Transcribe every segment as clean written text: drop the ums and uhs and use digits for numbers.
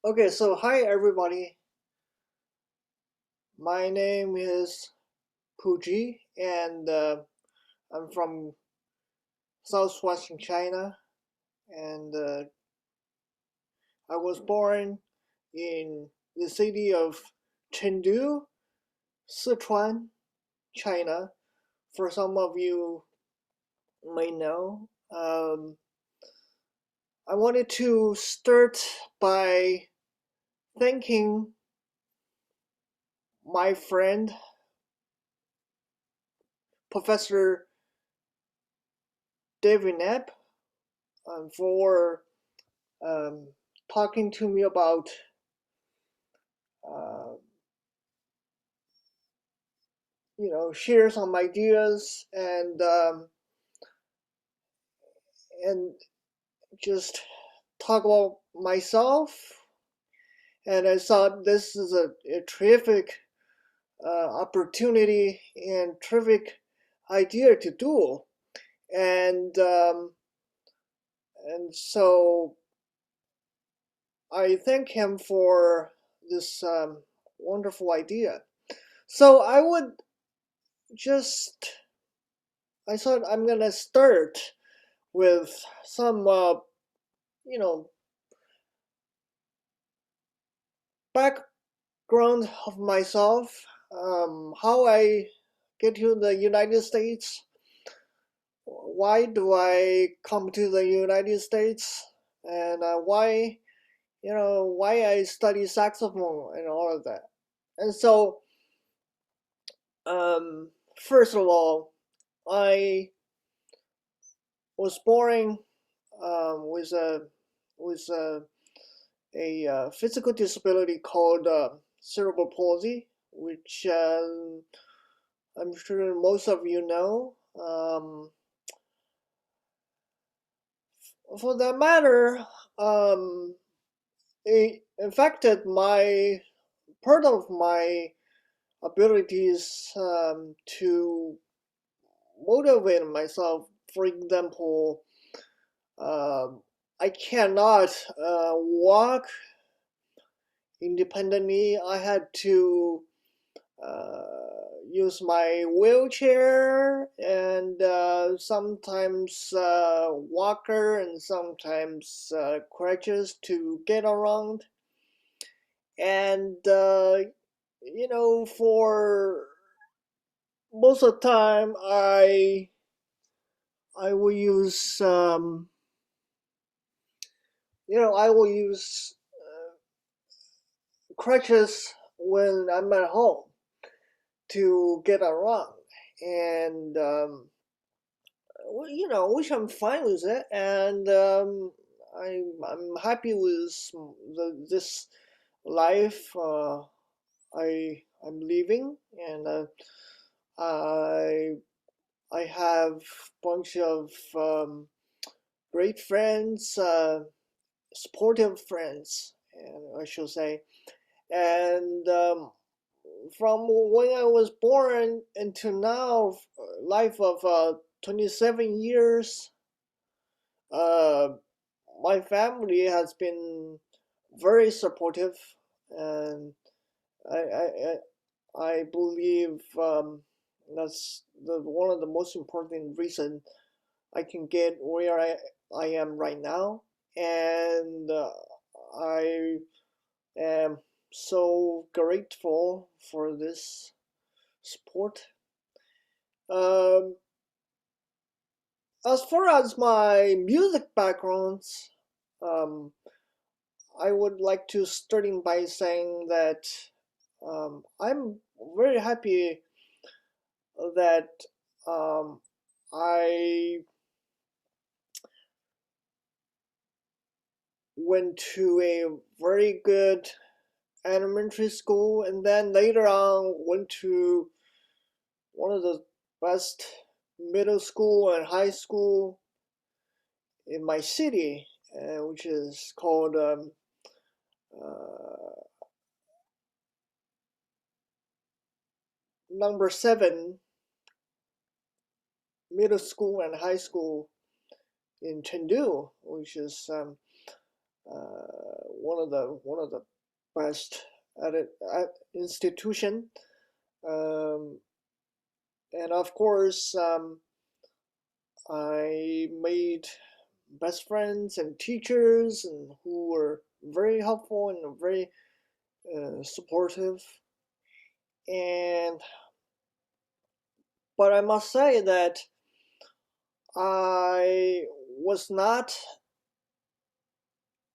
Okay, so hi everybody. My name is Puji, and I'm from southwestern China. And I was born in the city of Chengdu, Sichuan, China. For some of you may know, I wanted to start by thanking my friend, Professor David Knapp, for um, talking to me about uh, share some ideas and just talk about myself. And I thought this is a terrific opportunity and terrific idea to do. And and so I thank him for this wonderful idea. So just I thought I'm gonna start with some you know background of myself, how I get to the United States, why do I come to the United States, and why I study saxophone and all of that. And so, um, first of all, I was born with a physical disability called cerebral palsy, which I'm sure most of you know. For that matter, it affected my part of my abilities to motivate myself. For example, I cannot walk independently. I had to use my wheelchair and sometimes walker and sometimes crutches to get around. And for most of the time, I will use I will use crutches when I'm at home to get around, and which I'm fine with it, and I'm happy with this life I'm living, and I I have bunch of great friends, supportive friends, and I should say, and from when I was born until now, life of 27 years, uh, my family has been very supportive, and I I, I believe that's one of the most important reasons I can get where I am right now, and I am so grateful for this support. Um, as far as my music backgrounds, um, I would like to starting by saying that I'm very happy that um, I went to a very good elementary school and then later on went to one of the best middle school and high school in my city, which is called uh, number 7 middle school and high school in Chengdu, which is one of the best at it at institution. Um, and of course, I made best friends and teachers and who were very helpful and very supportive. And but I must say that I was not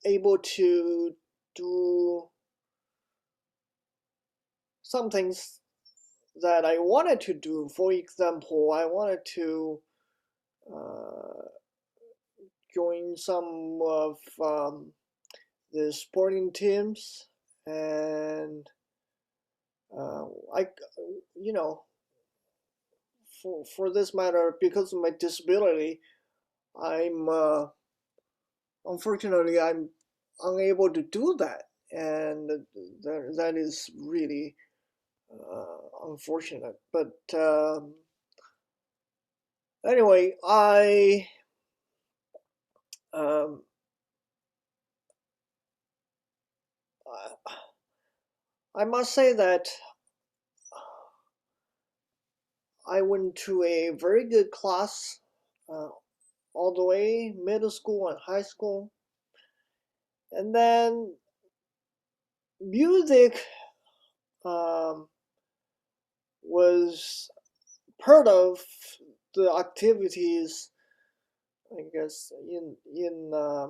able to do some things that I wanted to do. For example, I wanted to uh, join some of the sporting teams, and I, you know, for this matter, because of my disability, I'm unfortunately I'm unable to do that, and that is really unfortunate. But anyway, um, I must say that I went to a very good class uh, all the way middle school and high school, and then music um, was part of the activities, I guess, in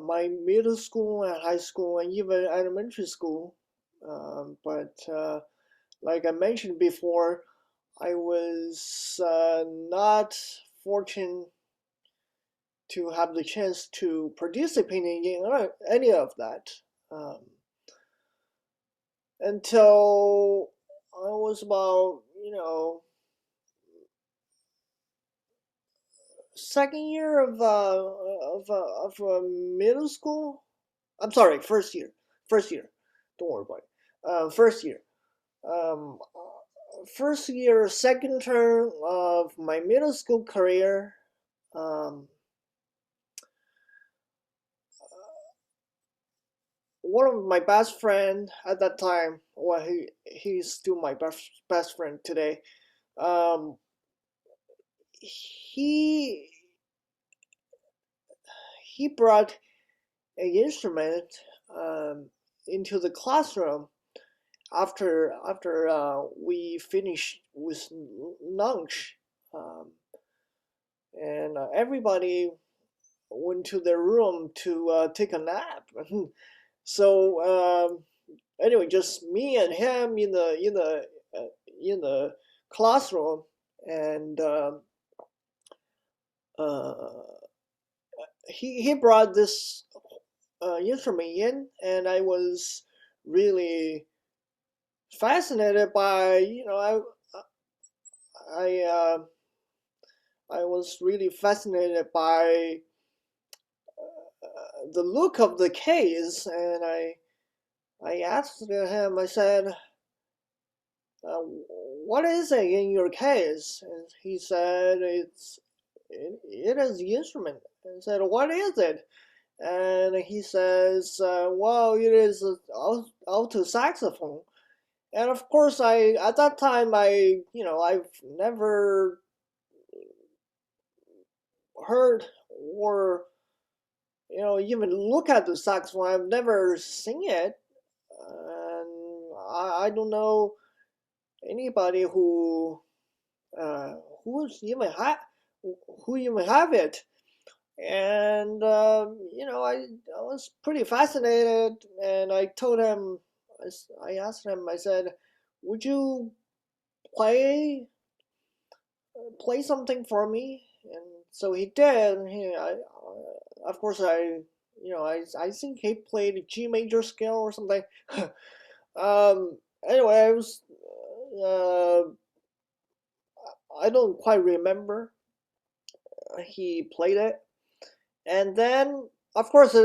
my middle school and high school and even elementary school. But like I mentioned before, I was not fortunate to have the chance to participate in any of that um, until I was about, second year of middle school. I'm sorry, first year. First year. Don't worry about it. First year. Um, First year, second term of my middle school career. Um, One of my best friend at that time, well, he's still my best friend today. Um, he he brought an instrument um, into the classroom after we finished with lunch, um, and everybody went to their room to take a nap. So anyway, just me and him in the classroom, and uh, he brought this instrument in, and I was really fascinated by I I was really fascinated by the look of the case, and I asked him. I said, "What is it in your case?" And he said, it is the instrument." I said, "What is it?" And he says, "Well, it is an alto saxophone." And of course, I at that time I've never heard or even look at the saxophone. I've never seen it, and I don't know anybody uh, who's even ha- who even have it. And I was pretty fascinated, and I told him, I asked him, I said, "Would you play play something for me?" And so he did. Of course, I think he played G major scale or something. Anyway, uh, I don't quite remember. He played it, and then of course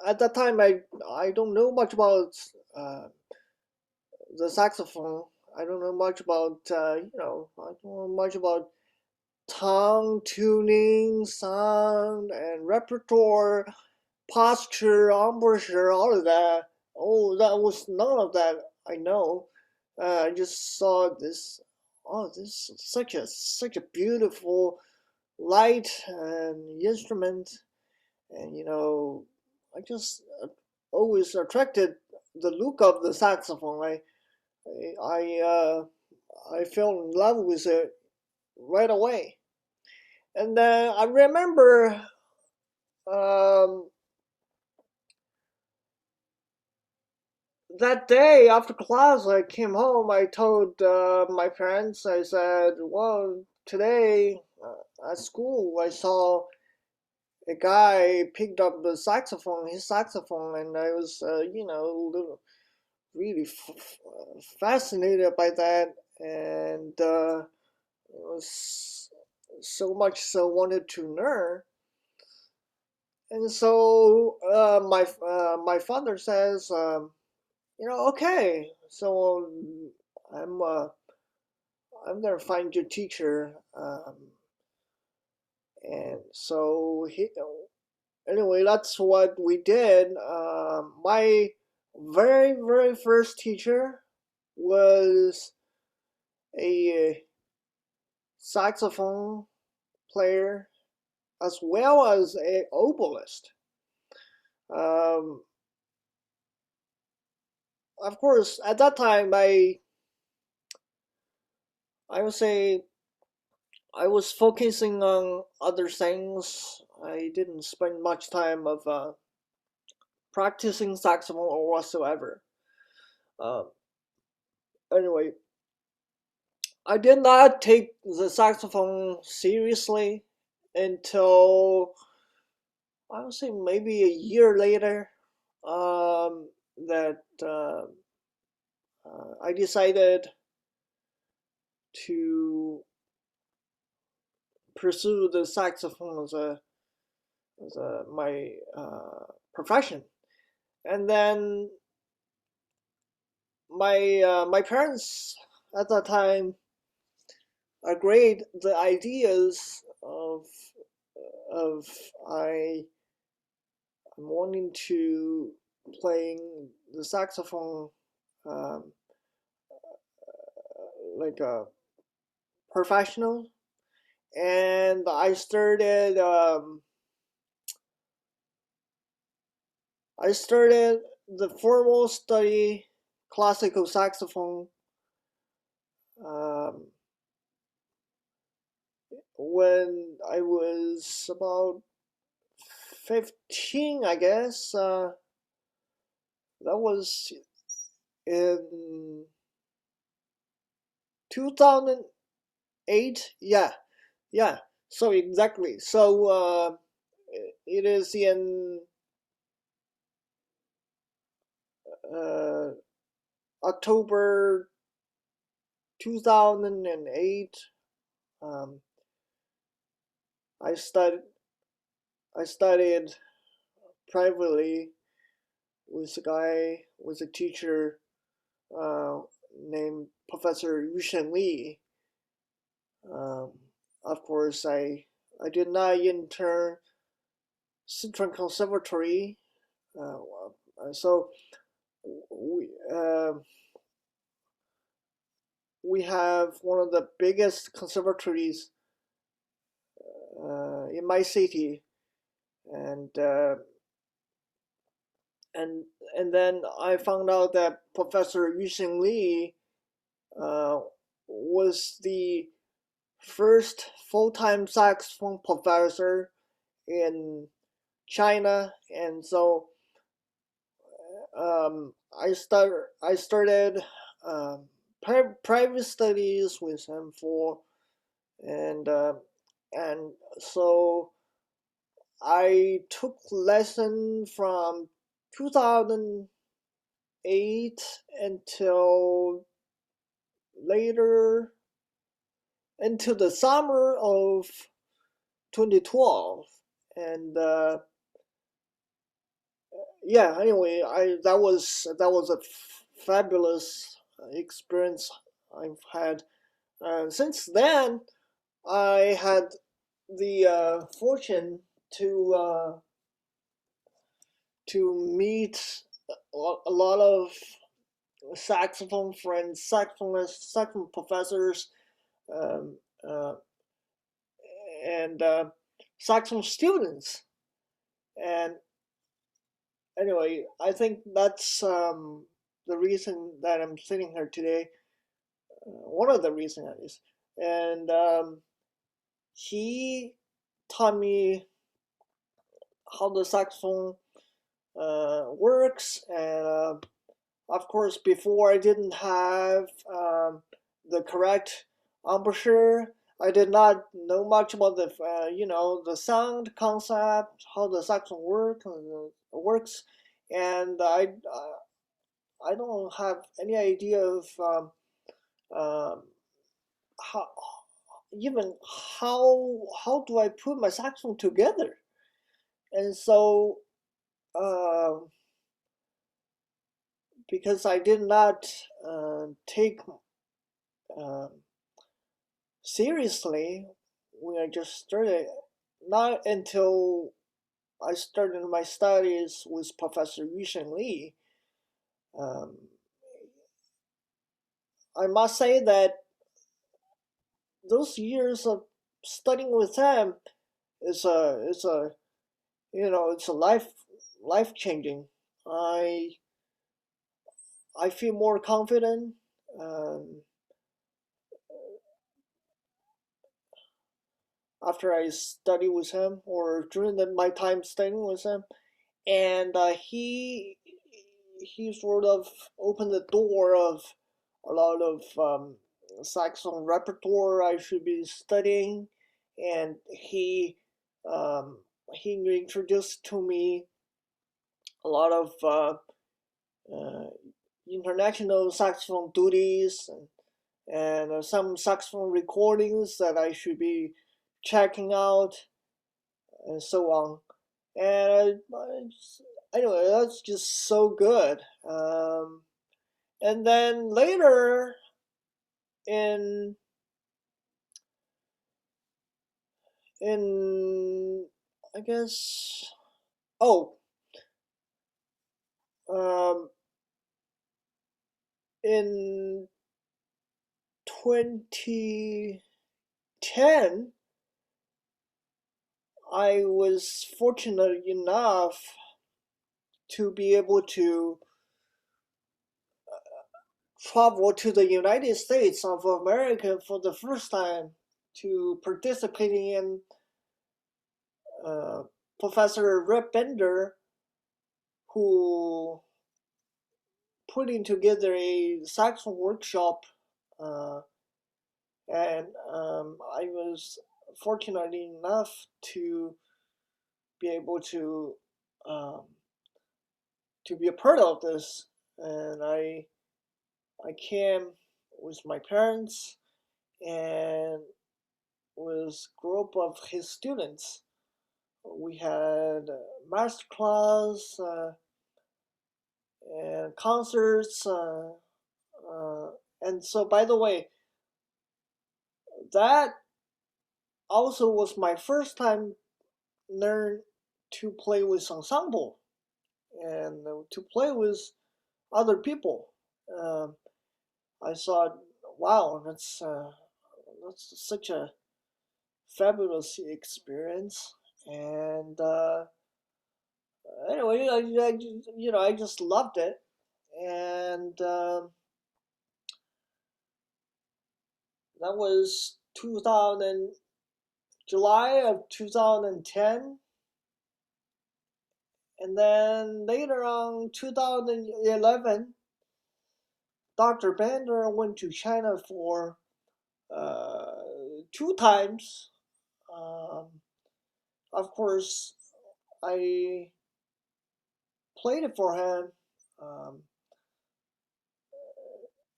at that time I don't know much about uh, the saxophone. I don't know much about I don't know much about tongue tuning, sound, and repertoire. posture, embouchure, all of that. Oh, that was none of that. I know. I just saw this. Oh, this is such a beautiful light and instrument, and I just always attracted the look of the saxophone. I I fell in love with it right away. And then I remember um, that day after class, I came home. I told my parents, I said, well, today at school, I saw a guy picked up his saxophone, and I was, really fascinated by that. And it was so much so wanted to learn. And so my father says, okay, so I'm uh, I'm gonna find your teacher, and so he anyway that's what we did. My very first teacher was a saxophone player as well as a oboist. Um, of course, at that time, I would say I was focusing on other things. I didn't spend much time of practicing saxophone or whatsoever. Um, anyway, I did not take the saxophone seriously until I would say maybe a year later. That I decided to pursue the saxophone as my profession. And then my parents at that time agreed the ideas of I am wanting to playing the saxophone um, like a professional, and I started the formal study classical saxophone um, when I was about 15, I guess. That was in 2008. Yeah, yeah. So exactly. So it is in uh, October 2008. Um, I studied I studied privately with a teacher uh, named Professor Yushen Li. Um, of course, I did not enter Sichuan Conservatory, so we uh, we have one of the biggest conservatories in my city, and uh, and and then I found out that Professor Yushin Li uh, was the first full-time saxophone professor in China, and so I started um, private studies with him and uh, and so I took lesson from 2008 until later until the summer of 2012, and yeah. Anyway, I that was a fabulous experience I've had. Since then, I had the fortune to to meet a lot of saxophone friends, saxophonists, saxophone professors, um, uh, and saxophone students. And anyway, I think that's the reason that I'm sitting here today. One of the reasons, at least. And he taught me how the saxophone works, and of course, before I didn't have the correct embouchure. I did not know much about the the sound concept, how the saxophone works, and I don't have any idea of um, how even how do I put my saxophone together, and so uh, because I did not take um seriously when I just started. Not until I started my studies with Professor Yushen Li. Um, I must say that those years of studying with him is a it's a life changing. I I feel more confident um, after I study with him or during my time studying with him, and he sort of opened the door of a lot of saxophone repertoire I should be studying, and um, he introduced to me a lot of uh, international saxophone duties and some saxophone recordings that I should be checking out and so on. And anyway, that's just so good. And then later in in I guess oh um, in 2010 I was fortunate enough to be able to travel to the United States of America for the first time to participating in uh, Professor Rip Bender, who putting together a saxophone workshop, uh, and I was fortunate enough to be able um, to be a part of this, and I came with my parents and with a group of his students. We had master class and concerts, uh, and so by the way, that also was my first time learn to play with ensemble and to play with other people. Um, I thought, wow, that's such a fabulous experience. And anyway, I just loved it. And that was 2000, July of 2010. And then later on, 2011, Dr. Bender went to China for uh, two times. Um, of course, I played it for him um,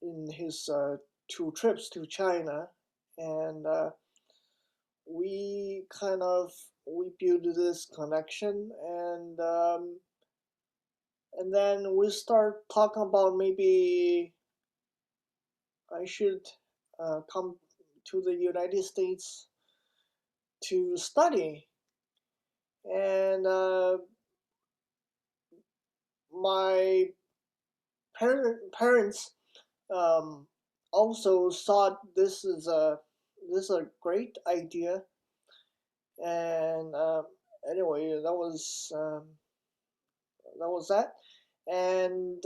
in his two trips to China, and we kind of we built this connection, and then we start talking about maybe I should come to the United States to study, and my parents um, also thought this is a great idea, and anyway, that was that, and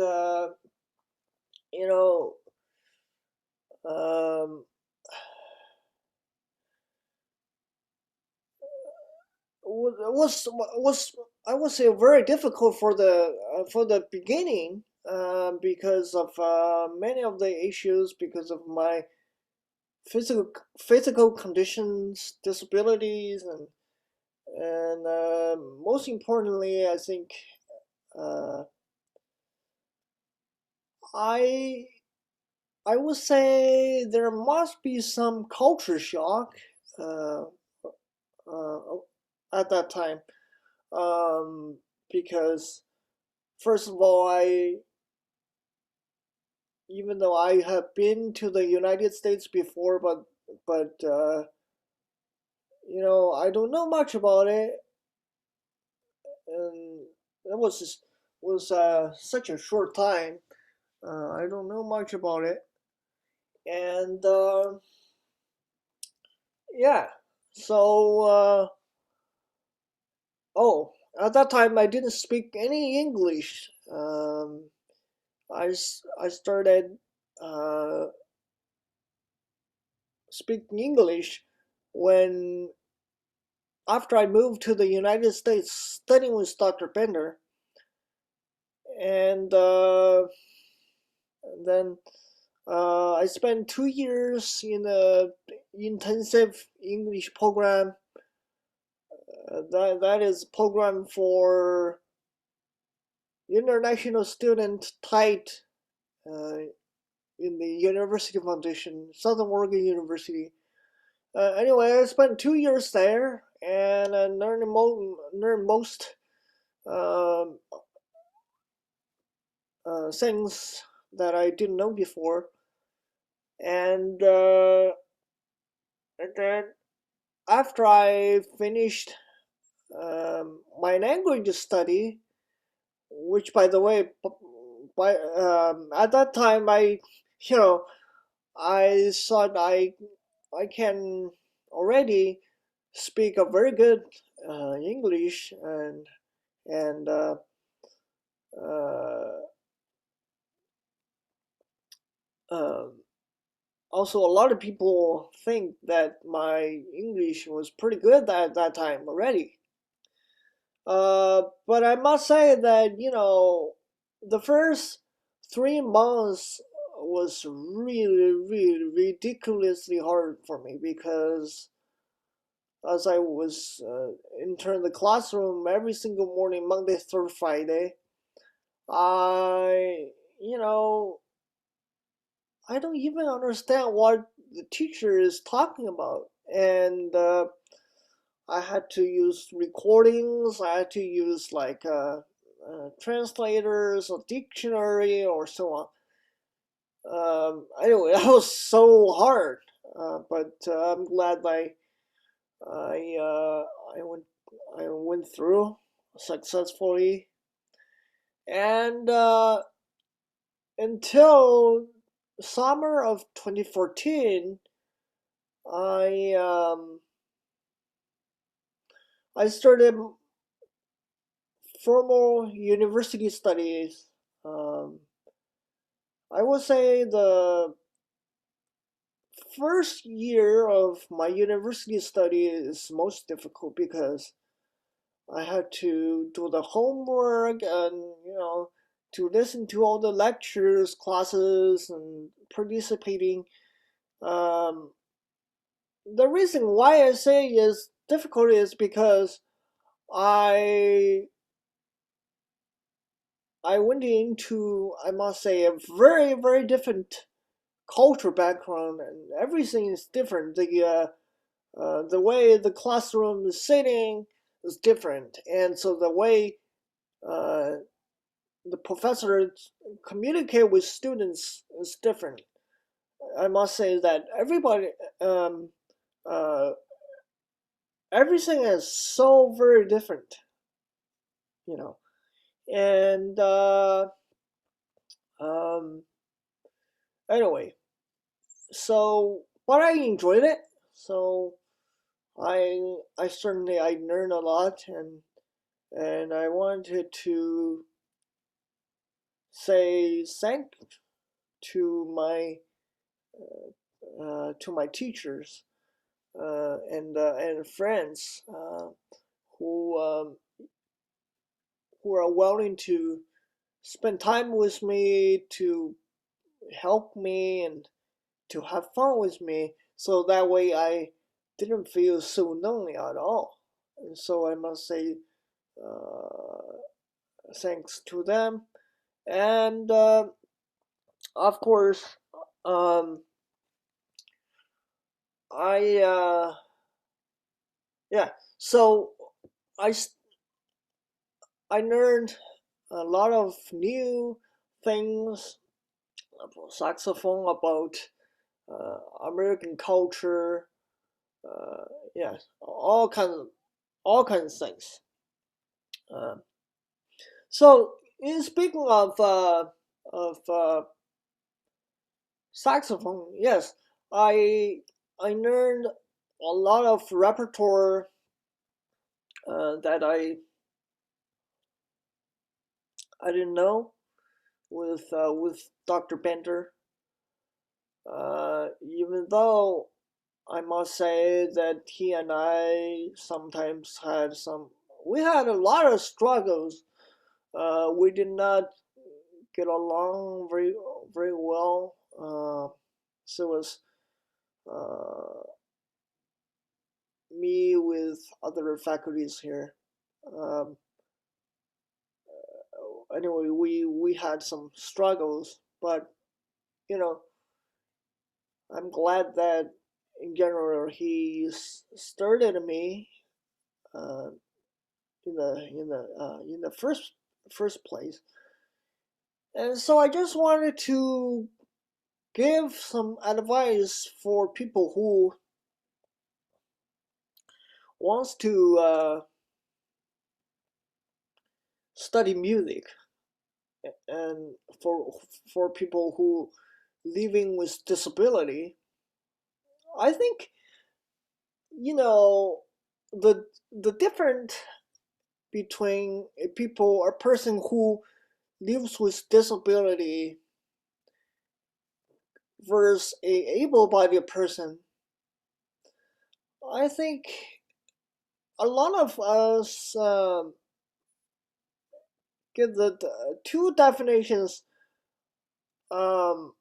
you know, um, was I would say very difficult for the beginning because of many of the issues because of my physical physical conditions, disabilities, and most importantly, I think uh, I I would say there must be some culture shock uh, uh, at that time because first of all, I even though I have been to the United States before, but I don't know much about it, and it was such a short time. I don't know much about it, and yeah. So oh, at that time I didn't speak any English. I started uh, speaking English when after I moved to the United States studying with Dr. Bender, and then I spent 2 years in a intensive English program. That is program for international student tied uh, in the University Foundation, Southern Oregon University. Anyway, I spent 2 years there and I learned most um, things that I didn't know before. And, and then after I finished my language study, which by the way, by at that time you know, I thought I can already speak a very good English and uh, um also a lot of people think that my English was pretty good at that time already. But I must say that the first 3 months was really really ridiculously hard for me because as I was entering the classroom every single morning, Monday through Friday, I, you know, I don't even understand what the teacher is talking about. And I had to use recordings, I had to use like translators or dictionary or so on. Anyway, that was so hard. But I'm glad I uh, I went through successfully, and until summer of 2014, I I started formal university studies. Um, I would say the first year of my university study is most difficult because I had to do the homework and to listen to all the lectures, classes, and participating. Um, the reason why I say is difficult is because I I went into, I must say, a very very different culture background, and everything is different. The way the classroom is sitting is different, and so the way uh, the professors communicate with students is different. I must say that um, uh, everything is so very different, you know. And um, anyway, so but I enjoyed it. So I certainly I learned a lot, and I wanted to say thank to my teachers and friends who who are willing to spend time with me, to help me, and to have fun with me, so that way I didn't feel so lonely at all. And so I must say uh, thanks to them. And of course, um, I yeah. So I I learned a lot of new things about saxophone, about American culture, uh, yeah, all kinds of things. Uh, so, in speaking of saxophone, yes, I I learned a lot of repertoire that I didn't know with Dr. Bender. Even though I must say that he and I sometimes had we had a lot of struggles. We did not get along very well. So it was uh, me with other faculties here. Um, anyway, we had some struggles, but you know, I'm glad that in general he started me uh, in the first place. And so I just wanted to give some advice for people who wants to study music, and for people who living with disability. I think you know the difference between a person who lives with disability versus a able-bodied person. I think a lot of us get the two definitions um,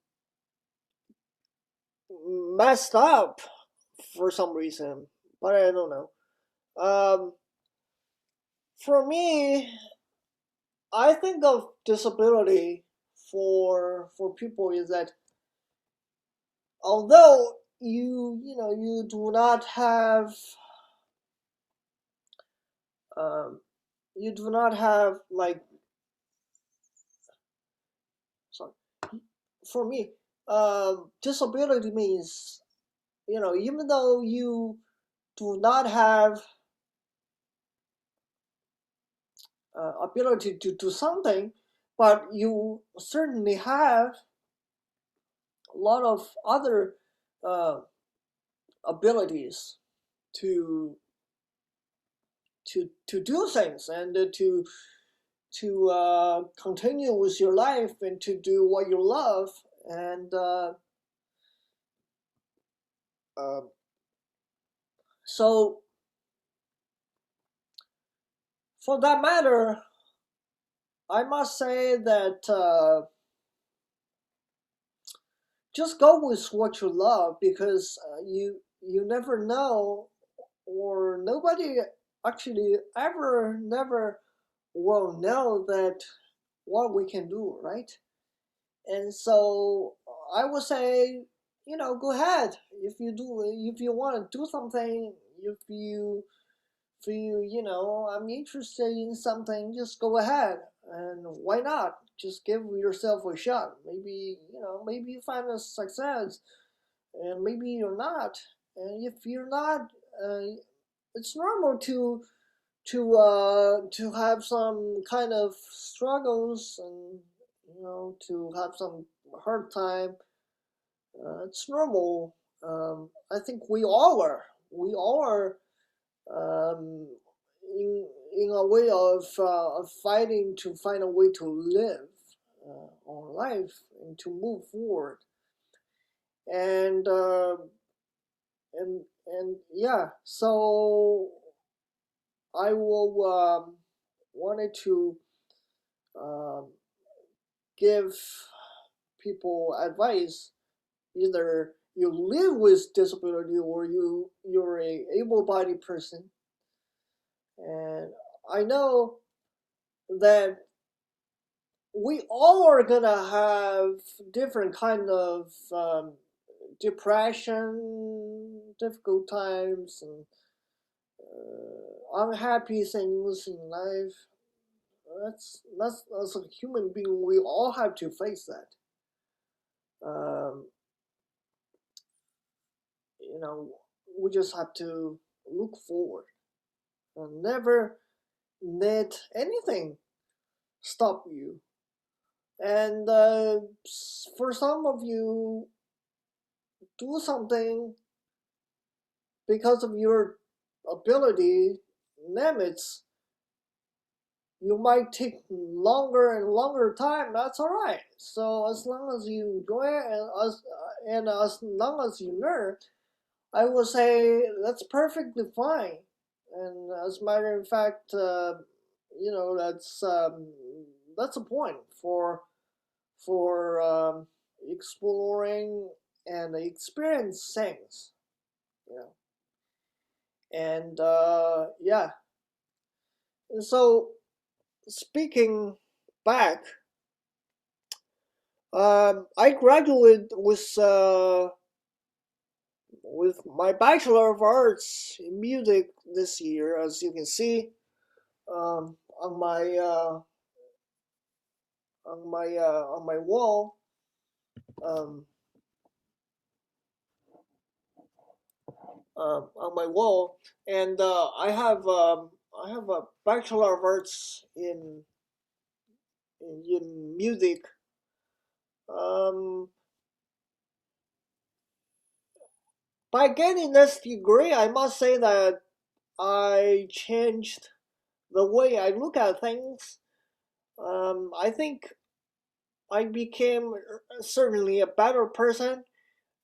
messed up for some reason, but I don't know. Um, for me, I think of disability for people is that although you do not have um, you do not have like sorry for me disability means even though you do not have ability to do something, but you certainly have a lot of other uh, abilities to to do things and to continue with your life and to do what you love. And uh, so for that matter, I must say that just go with what you love, because you never know, or nobody actually ever never will know that what we can do, right? And so I would say, go ahead. If you want to do something, if you feel, I'm interested in something, just go ahead. And why not? Just give yourself a shot. Maybe, maybe you find a success, and maybe you're not. And if you're not, uh, it's normal to to have some kind of struggles and to have some hard time. It's normal. I think we all are um, in a way of fighting to find a way to live our life and to move forward. And and yeah, so I will wanted to um, give people advice. Either you live with disability or you're a able-bodied person, and I know that we all are gonna have different kind of depression, difficult times, and unhappy things in life. That's as a human being, we all have to face that. Um, you know, we just have to look forward and never let anything stop you. And for some of you, do something because of your ability limits. You might take longer and longer time. That's all right. So as long as you enjoy it and as long as you learn, I would say that's perfectly fine. And as a matter of fact, that's a point for exploring and experience things. You know, and yeah. And so speaking back, I graduated with my Bachelor of Arts in Music this year, as you can see on my wall. Um, on my wall, and I have a Bachelor of Arts in music. Um, by getting this degree, I must say that I changed the way I look at things. I think I became certainly a better person,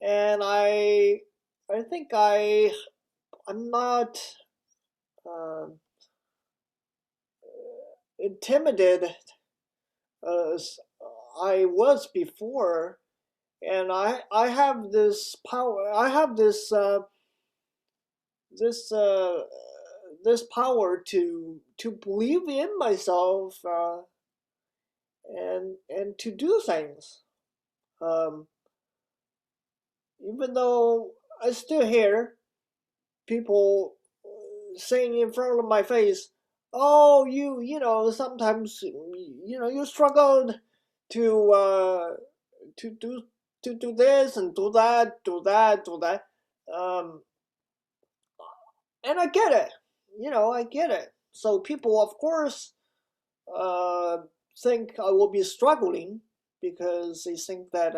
and I think I'm not um intimidated as I was before, and I have this power. I have this uh, this power to believe in myself and to do things. Um, Even though I still hear people saying in front of my face, "Oh, sometimes you struggled to to do to do this and do that." Um, and I get it. I get it. So people, of course, uh, think I will be struggling because they think that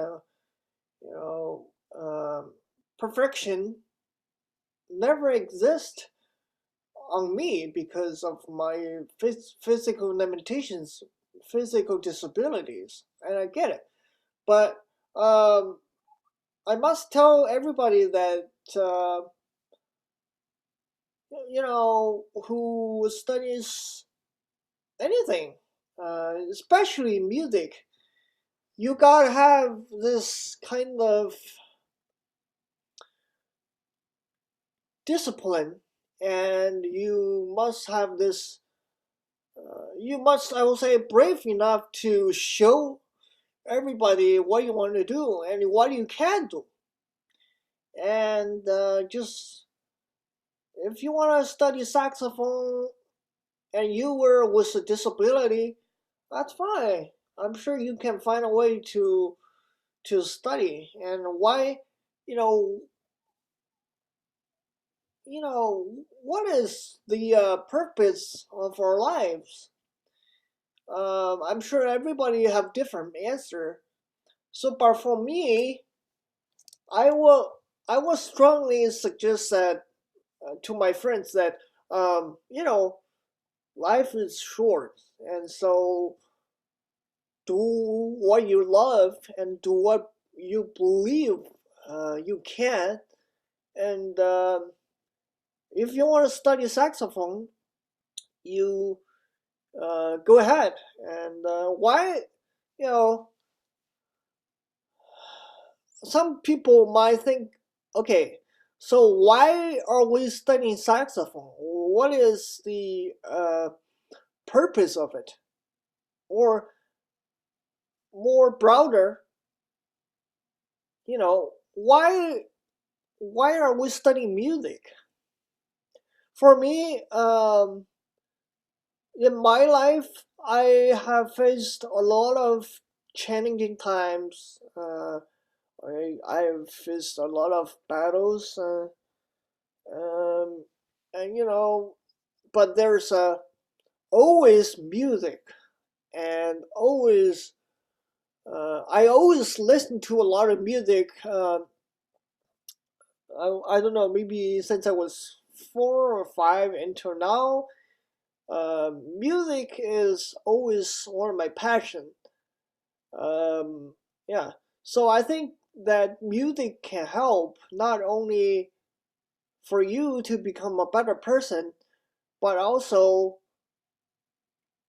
you know perfection never exists on me because of my physical limitations, physical disabilities, and I get it. But um, I must tell everybody that who studies anything, especially music, you gotta have this kind of discipline, and you must have this. You must, I will say, brave enough to show everybody what you want to do and what you can do. And just if you want to study saxophone and you were with a disability, that's fine. I'm sure you can find a way to study. And why, you know, what is the purpose of our lives? I'm sure everybody have different answer. So, but for me, I will I will strongly suggest that to my friends that life is short, and so do what you love and do what you believe you can. And if you want to study saxophone, you go ahead. And why, you know, some people might think, okay, so why are we studying saxophone? What is the purpose of it? Or more broader, why are we studying music? For me, in my life, I have faced a lot of challenging times. I've faced a lot of battles, um, and but there's always music, and always I always listen to a lot of music. I don't know, maybe since I was 4 or 5 until now. Music is always one of my passion. Um, yeah, so I think that music can help not only for you to become a better person, but also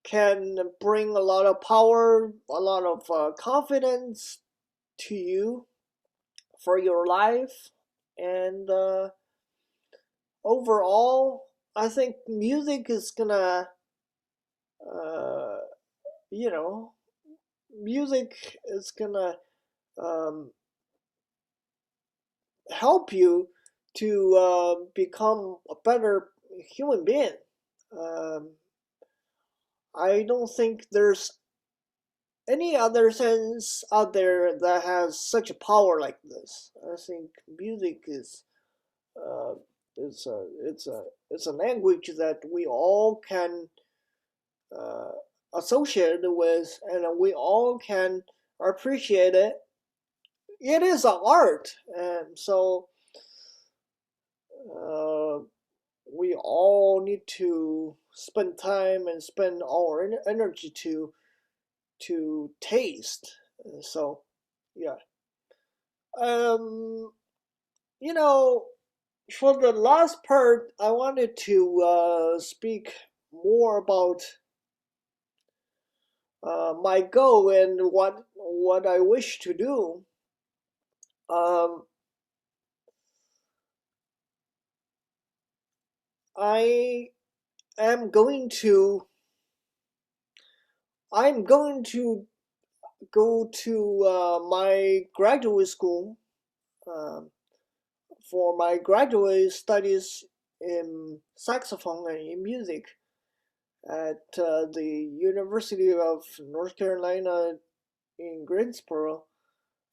can bring a lot of power, a lot of confidence to you for your life. And overall, I think music is gonna, uh, you know, music is gonna um, help you to become a better human being. Um, I don't think there's any other sense out there that has such a power like this. I think music is uh, it's a language that we all can uh, associate with, and we all can appreciate it. It is an art, and so uh, we all need to spend time and spend our energy to taste. So, yeah. Um, you know, for the last part, I wanted to speak more about my goal and what I wish to do. Um, I am going to I'm going to go to my graduate school um, for my graduate studies in saxophone and in music at the University of North Carolina in Greensboro,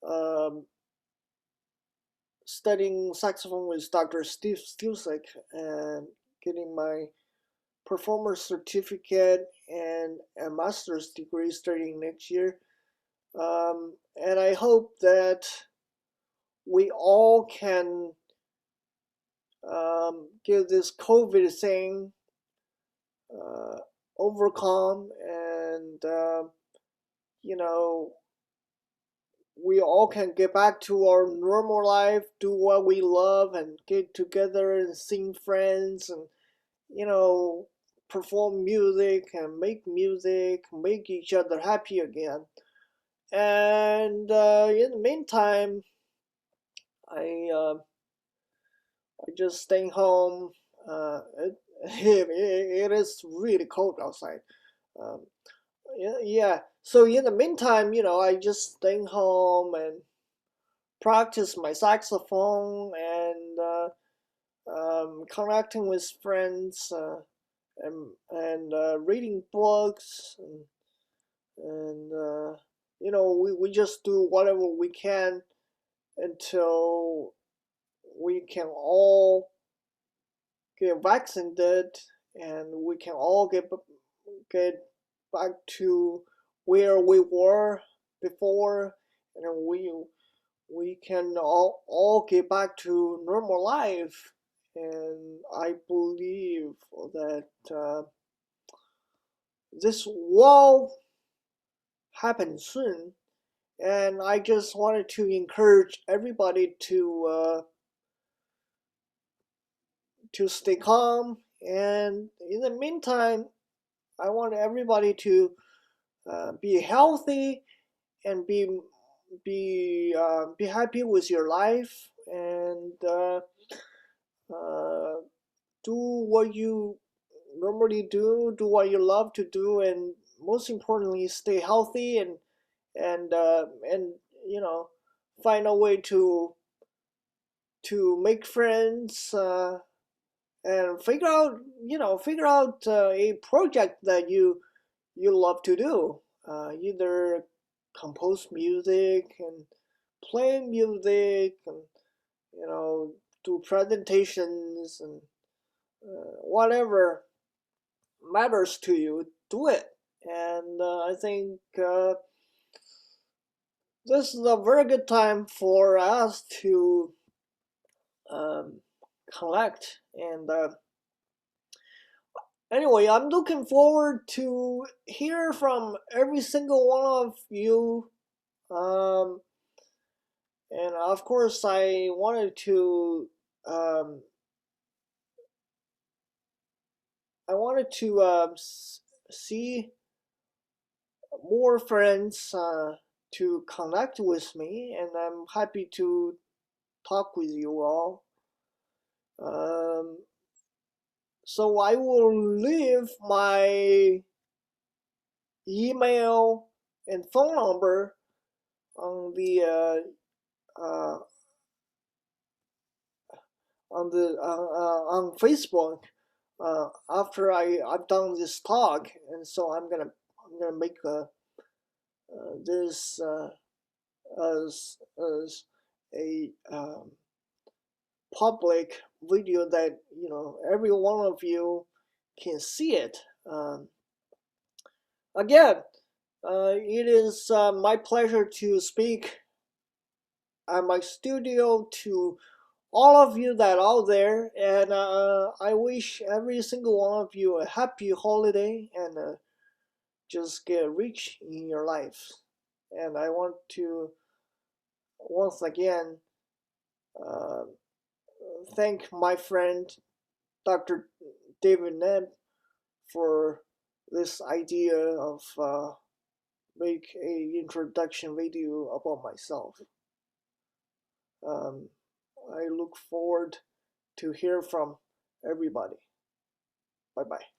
um, studying saxophone with Dr. Steve Stilsick and getting my performer certificate and a master's degree starting next year. And I hope that we all can get this COVID thing uh, overcome, and you know we all can get back to our normal life, do what we love, and get together and sing friends, and you know perform music and make each other happy again. And in the meantime, I just staying home. It is really cold outside. Um, yeah. So in the meantime, I just staying home and practice my saxophone and connecting with friends and reading books and we just do whatever we can until we can all get vaccinated, and we can all get back to where we were before, and we can all get back to normal life. And I believe that this will happen soon. And I just wanted to encourage everybody to stay calm. And in the meantime, I want everybody to be healthy and be happy with your life, and uh, do what you normally do what you love to do, and most importantly, stay healthy, and you know, find a way to make friends, and figure out a project that you love to do, either compose music and play music, and do presentations, and whatever matters to you, do it. And I think this is a very good time for us to um, collect. And anyway, I'm looking forward to hear from every single one of you. Um, and of course, um, I wanted to see more friends to connect with me, and I'm happy to talk with you all. Um, so I will leave my email and phone number on the uh, on Facebook after I've done this talk, and so I'm gonna make this as a public video that every one of you can see it. Again, it is my pleasure to speak at my studio to all of you that are out there, and I wish every single one of you a happy holiday, and just get rich in your life. And I want to once again uh, thank my friend Dr. David Neb for this idea of make a introduction video about myself. Um, I look forward to hear from everybody. Bye bye.